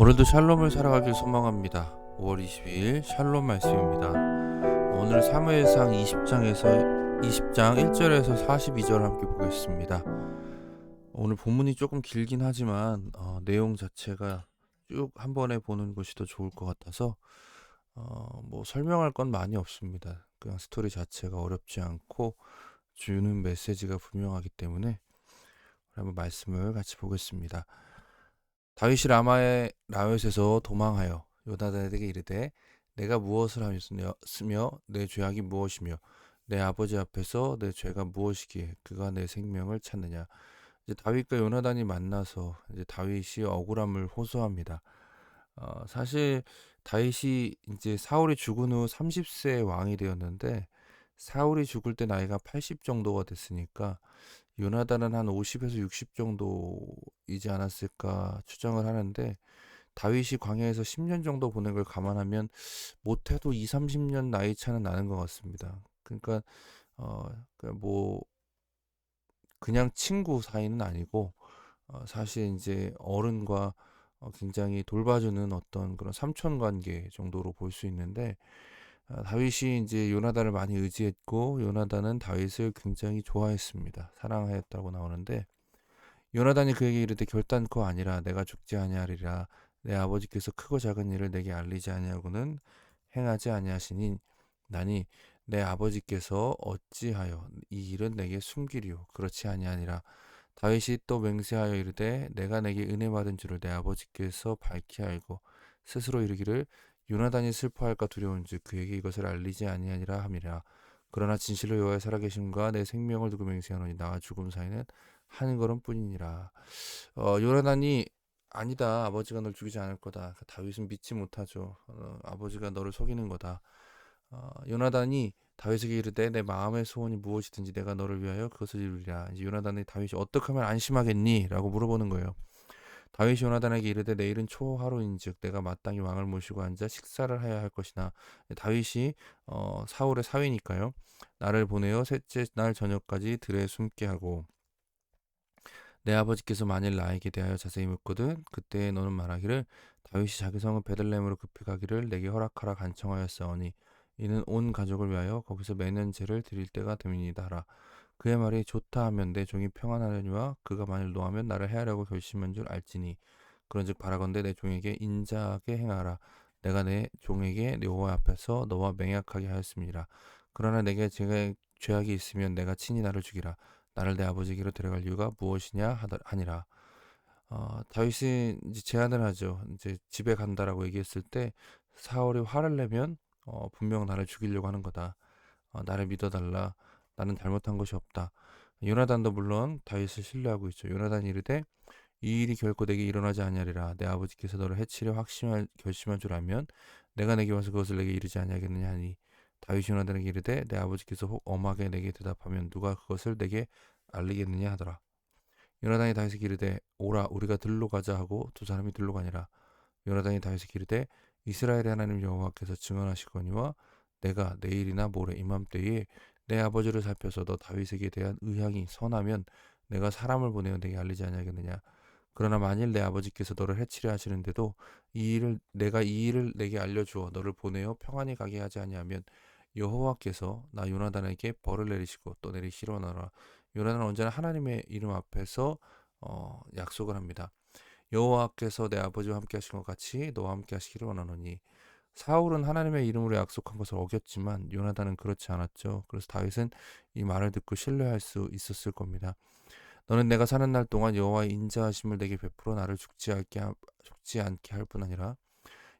오늘도 샬롬을 살아가길 소망합니다. 5월 22일 샬롬 말씀입니다. 오늘 사무엘상 20장 1절에서 42절 함께 보겠습니다. 오늘 본문이 조금 길긴 하지만 내용 자체가 쭉 한 번에 보는 것이 더 좋을 것 같아서 뭐 설명할 건 많이 없습니다. 그냥 스토리 자체가 어렵지 않고 주는 메시지가 분명하기 때문에 한번 말씀을 같이 보겠습니다. 다윗이 라마의 라웻에서 도망하여 요나단에게 이르되 내가 무엇을 하였으며 내 죄악이 무엇이며 내 아버지 앞에서 내 죄가 무엇이기에 그가 내 생명을 찾느냐. 이제 다윗과 요나단이 만나서 이제 다윗이 억울함을 호소합니다. 사실 다윗이 이제 사울이 죽은 후 30세 왕이 되었는데 사울이 죽을 때 나이가 80 정도가 됐으니까 요나단은 한 50에서 60 정도이지 않았을까 추정을 하는데 다윗이 광야에서 10년 정도 보낸 걸 감안하면 못해도 2, 30년 나이 차는 나는 것 같습니다. 그러니까 뭐 그냥 친구 사이는 아니고 사실 이제 어른과 굉장히 돌봐주는 어떤 그런 삼촌 관계 정도로 볼 수 있는데 다윗이 이제 요나단을 많이 의지했고 요나단은 다윗을 굉장히 좋아했습니다. 사랑하였다고 나오는데 요나단이 그에게 이르되 결단코 아니라 내가 죽지 아니하리라 내 아버지께서 크고 작은 일을 내게 알리지 아니하고는 행하지 아니하시니 나니 내 아버지께서 어찌하여 이 일은 내게 숨기리요 그렇지 아니하니라. 다윗이 또 맹세하여 이르되 내가 내게 은혜 받은 줄을 내 아버지께서 밝히 알고 스스로 이르기를 요나단이 슬퍼할까 두려운즉 그에게 이것을 알리지 아니하니라 함이라. 그러나 진실로 여호와의 살아계심과 내 생명을 두고 맹세하노니 나와 죽음 사이는 한 걸음뿐이니라. 요나단이 아니다. 아버지가 널 죽이지 않을 거다. 다윗은 믿지 못하죠. 아버지가 너를 속이는 거다. 요나단이 다윗에게 이르되 내 마음의 소원이 무엇이든지 내가 너를 위하여 그것을 이루리라. 이제 요나단이 다윗이 어떻게 하면 안심하겠니? 라고 물어보는 거예요. 다윗이 요나단에게 이르되 내일은 초하루인즉 내가 마땅히 왕을 모시고 앉아 식사를 해야 할 것이나 다윗이 사울의 사위니까요. 나를 보내어 셋째 날 저녁까지 들에 숨게 하고 내 아버지께서 만일 나에게 대하여 자세히 묻거든 그때 너는 말하기를 다윗이 자기 성을 베들레헴으로 급히 가기를 내게 허락하라 간청하였사오니 이는 온 가족을 위하여 거기서 매년 제를 드릴 때가 됨이니이다 하라. 그의 말이 좋다 하면 내 종이 평안하려니와 그가 만일 노하면 나를 해하려고 결심한 줄 알지니 그런즉 바라건대 내 종에게 인자하게 행하라. 내가 내 종에게 여호와 앞에서 너와 맹약하게 하였습니다. 그러나 내게 죄악이 있으면 내가 친히 나를 죽이라. 나를 내 아버지에게로 데려갈 이유가 무엇이냐 하니라. 다윗이 이제 제안을 하죠. 이제 집에 간다라고 얘기했을 때 사울이 화를 내면 분명 나를 죽이려고 하는 거다. 나를 믿어달라. 나는 잘못한 것이 없다. 요나단도 물론 다윗을 신뢰하고 있죠. 요나단이 이르되 이 일이 결코 내게 일어나지 아니하리라. 내 아버지께서 너를 해치려 결심한 줄 알면 내가 내게 와서 그것을 내게 이르지 아니하겠느냐 하니 다윗이 요나단에게 이르되 내 아버지께서 혹 엄하게 내게 대답하면 누가 그것을 내게 알리겠느냐 하더라. 요나단이 다윗에게 이르되 오라 우리가 들로 가자 하고 두 사람이 들로 가니라. 요나단이 다윗에게 이르되 이스라엘의 하나님 여호와께서 증언하시거니와 내가 내일이나 모레 이맘때에 내 아버지를 살펴서 너 다윗에게 대한 의향이 선하면 내가 사람을 보내어 내게 알리지 아니하겠느냐. 그러나 만일 내 아버지께서 너를 해치려 하시는데도 내가 이 일을 내게 알려주어 너를 보내어 평안히 가게 하지 아니하면 여호와께서 나 요나단에게 벌을 내리시고 또 내리시려나라. 요나단은 언제나 하나님의 이름 앞에서 약속을 합니다. 여호와께서 내 아버지와 함께 하신 것 같이 너와 함께 하시기를 원하노니. 사울은 하나님의 이름으로 약속한 것을 어겼지만 요나단은 그렇지 않았죠. 그래서 다윗은 이 말을 듣고 신뢰할 수 있었을 겁니다. 너는 내가 사는 날 동안 여호와의 인자하심을 내게 베풀어 나를 죽지 않게 할 뿐 아니라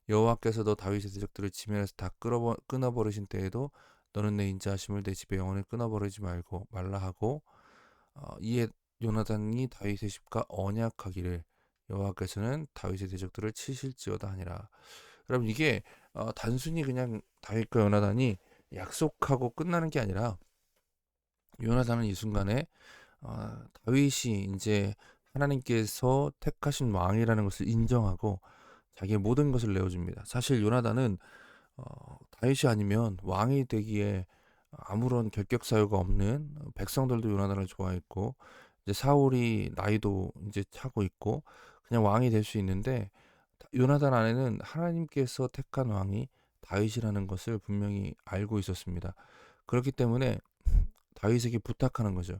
여호와께서 너 다윗의 대적들을 지면에서 다 끊어버리신 때에도 너는 내 인자하심을 내 집에 영원히 끊어버리지 말라 하고 이에 요나단이 다윗의 집과 언약하기를 여호와께서는 다윗의 대적들을 치실지어다 하니라. 여러분 이게 단순히 그냥 다윗과 요나단이 약속하고 끝나는 게 아니라 요나단은 이 순간에 다윗이 이제 하나님께서 택하신 왕이라는 것을 인정하고 자기의 모든 것을 내어줍니다. 사실 요나단은 다윗이 아니면 왕이 되기에 아무런 결격 사유가 없는 백성들도 요나단을 좋아했고 이제 사울이 나이도 이제 차고 있고 그냥 왕이 될 수 있는데 요나단 안에는 하나님께서 택한 왕이 다윗이라는 것을 분명히 알고 있었습니다. 그렇기 때문에 다윗에게 부탁하는 거죠.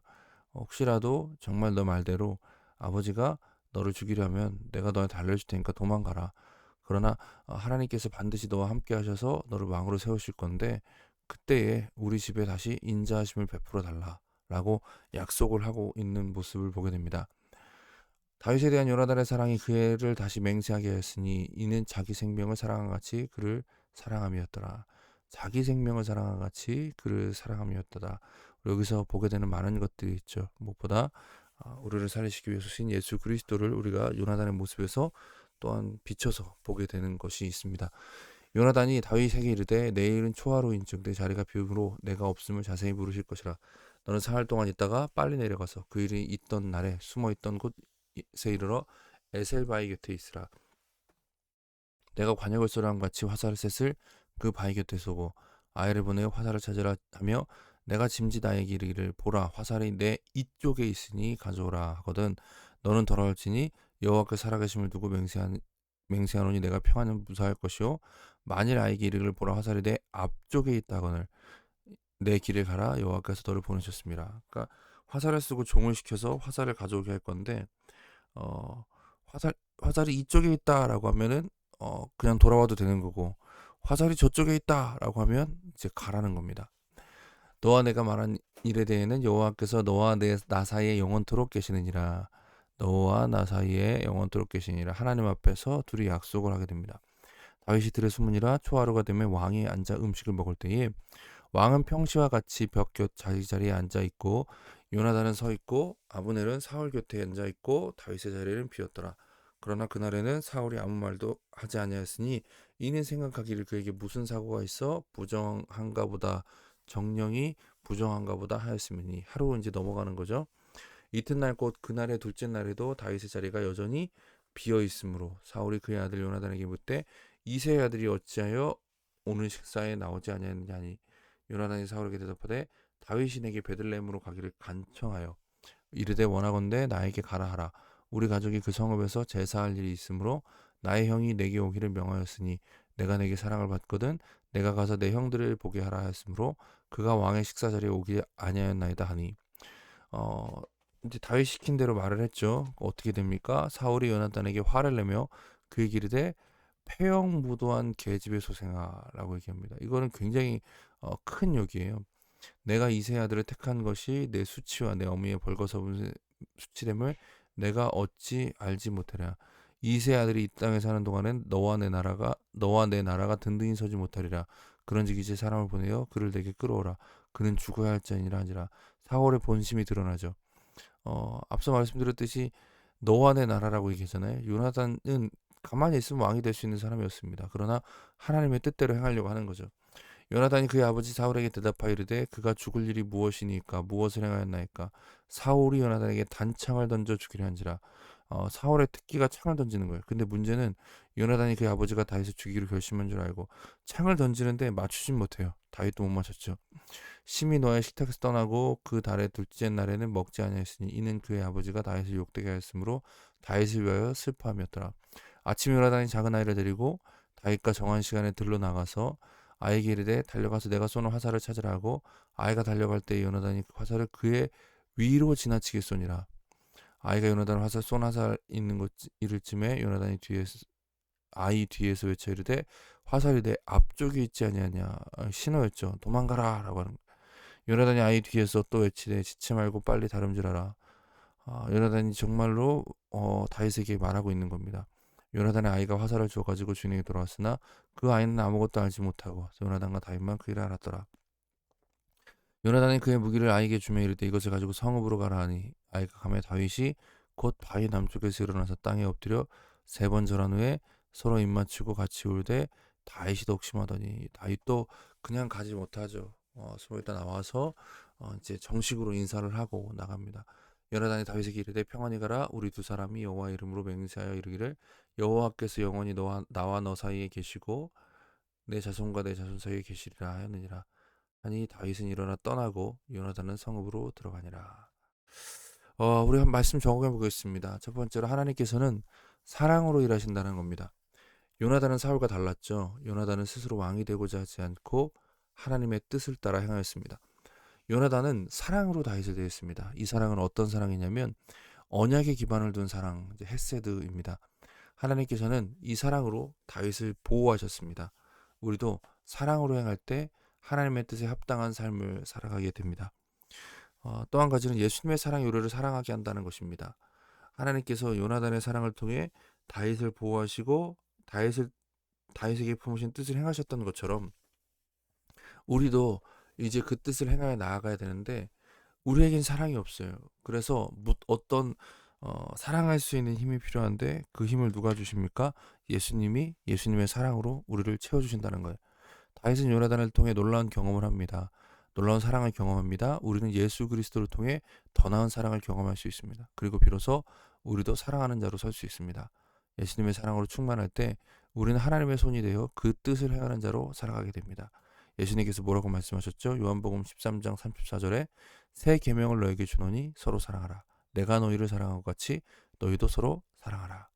혹시라도 정말 너 말대로 아버지가 너를 죽이려면 내가 너한테 알려줄 테니까 도망가라. 그러나 하나님께서 반드시 너와 함께 하셔서 너를 왕으로 세우실 건데 그때에 우리 집에 다시 인자하심을 베풀어 달라라고 약속을 하고 있는 모습을 보게 됩니다. 다윗에 대한 요나단의 사랑이 그를 다시 맹세하게 하였으니 이는 자기 생명을 사랑한 같이 그를 사랑함이었더라. 자기 생명을 사랑한 같이 그를 사랑함이었다. 여기서 보게 되는 많은 것들이 있죠. 무엇보다 우리를 살리시기 위해서 신 예수 그리스도를 우리가 요나단의 모습에서 또한 비춰서 보게 되는 것이 있습니다. 요나단이 다윗에게 이르되 내일은 초하루인즉 내 자리가 비우므로 내가 없음을 자세히 물으실 것이라. 너는 사흘 동안 있다가 빨리 내려가서 그 일이 있던 날에 숨어있던 곳에 이르러 에셀 바위 곁에 있으라. 내가 관역을 쏘람 같이 화살을 셋을 그 바위 곁에 쏘고 아이를 보내어 화살을 찾으라 하며 내가 짐짓아이에게 이르기를 보라 화살이 내 이쪽에 있으니 가져오라 하거든 너는 돌아올지니 여호와께 살아계심을 두고 맹세하노니 내가 평안은 무사할 것이요 만일 아이에게 이르기를 보라 화살이 내 앞쪽에 있다거늘 내 길을 가라 여호와께서 너를 보내셨습니다. 그러니까 화살을 쓰고 종을 시켜서 화살을 가져오게 할 건데 어, 화살이 이쪽에 있다라고 하면은 그냥 돌아와도 되는 거고 화살이 저쪽에 있다라고 하면 이제 가라는 겁니다. 너와 내가 말한 일에 대해는 여호와께서 너와 나 사이에 영원토록 계시느니라. 너와 나 사이에 영원토록 계시니라. 하나님 앞에서 둘이 약속을 하게 됩니다. 다윗이 들의 소문이라 초하루가 되면 왕이 앉아 음식을 먹을 때에 왕은 평시와 같이 벽 곁 자기 자리에 앉아 있고 요나단은 서 있고 아브넬은 사울 곁에 앉아 있고 다윗의 자리는 비었더라. 그러나 그날에는 사울이 아무 말도 하지 아니하였으니 이는 생각하기를 그에게 무슨 사고가 있어 부정한가 보다 정령이 부정한가 보다 하였으니 하루 이제 넘어가는 거죠. 이튿날 곧 그날의 둘째 날에도 다윗의 자리가 여전히 비어 있으므로 사울이 그의 아들 요나단에게 묻되 이새의 아들이 어찌하여 오늘 식사에 나오지 아니하느냐 하니 요나단이 사울에게 대답하되 다윗이 내게 베들레헴으로 가기를 간청하여 이르되 원하건대 나에게 가라 하라. 우리 가족이 그 성읍에서 제사할 일이 있으므로 나의 형이 내게 오기를 명하였으니 내가 내게 사랑을 받거든 내가 가서 내 형들을 보게 하라 하였으므로 그가 왕의 식사 자리에 오기 아니하였나이다 하니 이제 다윗 시킨 대로 말을 했죠. 어떻게 됩니까? 사울이 요나단에게 화를 내며 그에게 이르되 폐역무도한 계집의 소생아라고 얘기합니다. 이거는 굉장히 큰 욕이에요. 내가 이세 아들을 택한 것이 내 수치와 내 어미의 벌거벗은 수치됨을 내가 어찌 알지 못하랴. 이세 아들이 이 땅에 사는 동안엔 너와 내 나라가 든든히 서지 못하리라. 그런즉 이제 사람을 보내어 그를 내게 끌어오라. 그는 죽어야 할 자니라 하니라. 사울의 본심이 드러나죠. 앞서 말씀드렸듯이 너와 내 나라라고 얘기하잖아요. 요나단은 가만히 있으면 왕이 될 수 있는 사람이었습니다. 그러나 하나님의 뜻대로 행하려고 하는 거죠. 요나단이 그의 아버지 사울에게 대답하여 이르되 그가 죽을 일이 무엇이니까 무엇을 행하였나이까 사울이 요나단에게 단창을 던져 죽이려 한지라. 사울의 특기가 창을 던지는 거예요. 근데 문제는 요나단이 그의 아버지가 다윗을 죽이기로 결심한 줄 알고 창을 던지는데 맞추진 못해요. 다윗도 못 맞췄죠. 심히 노아의 식탁에서 떠나고 그 달의 둘째 날에는 먹지 아니하였으니 이는 그의 아버지가 다윗을 욕되게 하였으므로 다윗을 위하여 슬퍼함이었더라. 아침에 요나단이 작은 아이를 데리고 다윗과 정한 시간에 들러 나가서 아이에게 이르되 달려가서 내가 쏘는 화살을 찾으라 하고 아이가 달려갈 때 요나단이 그 화살을 그의 위로 지나치게 쏘니라. 아이가 요나단 화살 있는 곳 이를 쯤에 요나단이 아이 뒤에서 외쳐 이르되 화살이 내 앞쪽에 있지 아니하냐. 신호였죠. 도망가라라고 하는. 요나단이 아이 뒤에서 또 외치되 지체 말고 빨리 다름질하라. 요나단이 정말로 다윗에게 말하고 있는 겁니다. 요나단의 아이가 화살을 주어가지고 주인에게 돌아왔으나 그 아이는 아무것도 알지 못하고 요나단과 다윗만 그 일을 알았더라. 요나단이 그의 무기를 아이에게 주며 이르되 이것을 가지고 성읍으로 가라 하니 아이가 가매 다윗이 곧 바위 남쪽에서 일어나서 땅에 엎드려 3번 절한 후에 서로 입맞추고 같이 울되 다윗이 독심하더니 다윗도 그냥 가지 못하죠. 서로 일단 나와서 이제 정식으로 인사를 하고 나갑니다. 요나단이 다윗에게 이르되 평안히 가라. 우리 두 사람이 여호와 이름으로 맹세하여 이르기를 여호와께서 영원히 나와 너 사이에 계시고 내 자손과 내 자손 사이에 계시리라 하였느니라. 하니 다윗은 일어나 떠나고 요나단은 성읍으로 들어가니라. 우리 한 말씀 적용해 보겠습니다. 첫 번째로 하나님께서는 사랑으로 일하신다는 겁니다. 요나단은 사울과 달랐죠. 요나단은 스스로 왕이 되고자 하지 않고 하나님의 뜻을 따라 행하였습니다. 요나단은 사랑으로 다윗을 대했습니다. 이 사랑은 어떤 사랑이냐면 언약에 기반을 둔 사랑, 이제 헤세드입니다. 하나님께서는 이 사랑으로 다윗을 보호하셨습니다. 우리도 사랑으로 행할 때 하나님의 뜻에 합당한 삶을 살아가게 됩니다. 또 한 가지는 예수님의 사랑이 우리를 사랑하게 한다는 것입니다. 하나님께서 요나단의 사랑을 통해 다윗을 보호하시고 다윗에게 품으신 뜻을 행하셨던 것처럼 우리도 이제 그 뜻을 행하여 나아가야 되는데 우리에겐 사랑이 없어요. 그래서 어떤 사랑할 수 있는 힘이 필요한데 그 힘을 누가 주십니까? 예수님이 예수님의 사랑으로 우리를 채워주신다는 거예요. 다윗은 요나단을 통해 놀라운 경험을 합니다. 놀라운 사랑을 경험합니다. 우리는 예수 그리스도를 통해 더 나은 사랑을 경험할 수 있습니다. 그리고 비로소 우리도 사랑하는 자로 설 수 있습니다. 예수님의 사랑으로 충만할 때 우리는 하나님의 손이 되어 그 뜻을 행하는 자로 살아가게 됩니다. 예수님께서 뭐라고 말씀하셨죠? 요한복음 13장 34절에 새 계명을 너에게 주노니 서로 사랑하라. 내가 너희를 사랑한 것 같이 너희도 서로 사랑하라.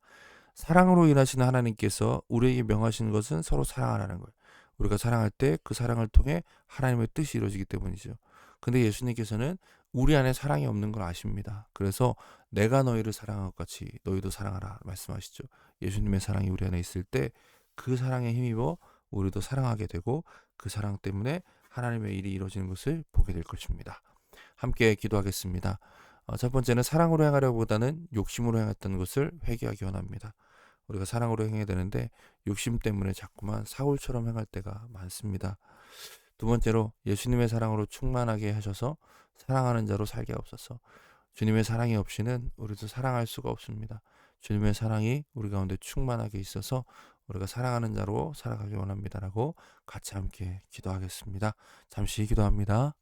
사랑으로 일하시는 하나님께서 우리에게 명하시는 것은 서로 사랑하라는 거예요. 우리가 사랑할 때 그 사랑을 통해 하나님의 뜻이 이루어지기 때문이죠. 근데 예수님께서는 우리 안에 사랑이 없는 걸 아십니다. 그래서 내가 너희를 사랑한 것 같이 너희도 사랑하라 말씀하시죠. 예수님의 사랑이 우리 안에 있을 때 그 사랑에 힘입어 우리도 사랑하게 되고 그 사랑 때문에 하나님의 일이 이루어지는 것을 보게 될 것입니다. 함께 기도하겠습니다. 첫 번째는 사랑으로 행하려보다는 욕심으로 행했던 것을 회개하기 원합니다. 우리가 사랑으로 행해야 되는데 욕심 때문에 자꾸만 사울처럼 행할 때가 많습니다. 두 번째로 예수님의 사랑으로 충만하게 하셔서 사랑하는 자로 살게 하옵소서. 주님의 사랑이 없이는 우리도 사랑할 수가 없습니다. 주님의 사랑이 우리 가운데 충만하게 있어서 우리가 사랑하는 자로 살아가기 원합니다라고 같이 함께 기도하겠습니다. 잠시 기도합니다.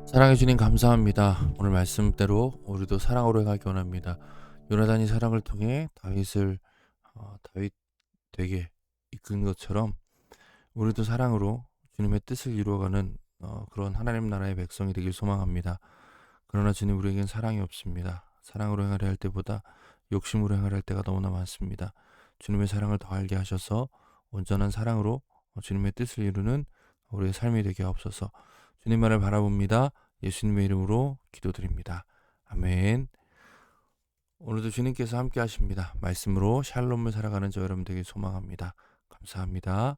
사랑해 주님 감사합니다. 오늘 말씀대로 우리도 사랑으로 행하기 원합니다. 요나단이 사랑을 통해 다윗 되게 이끈 것처럼 우리도 사랑으로 주님의 뜻을 이루어가는 그런 하나님 나라의 백성이 되길 소망합니다. 그러나 주님 우리에겐 사랑이 없습니다. 사랑으로 행하려 할 때보다 욕심으로 행하려 할 때가 너무나 많습니다. 주님의 사랑을 더 알게 하셔서 온전한 사랑으로 주님의 뜻을 이루는 우리의 삶이 되게 하옵소서. 주님만을 바라봅니다. 예수님의 이름으로 기도드립니다. 아멘. 오늘도 주님께서 함께 하십니다. 말씀으로 샬롬을 살아가는 저 여러분 되길 소망합니다. 감사합니다.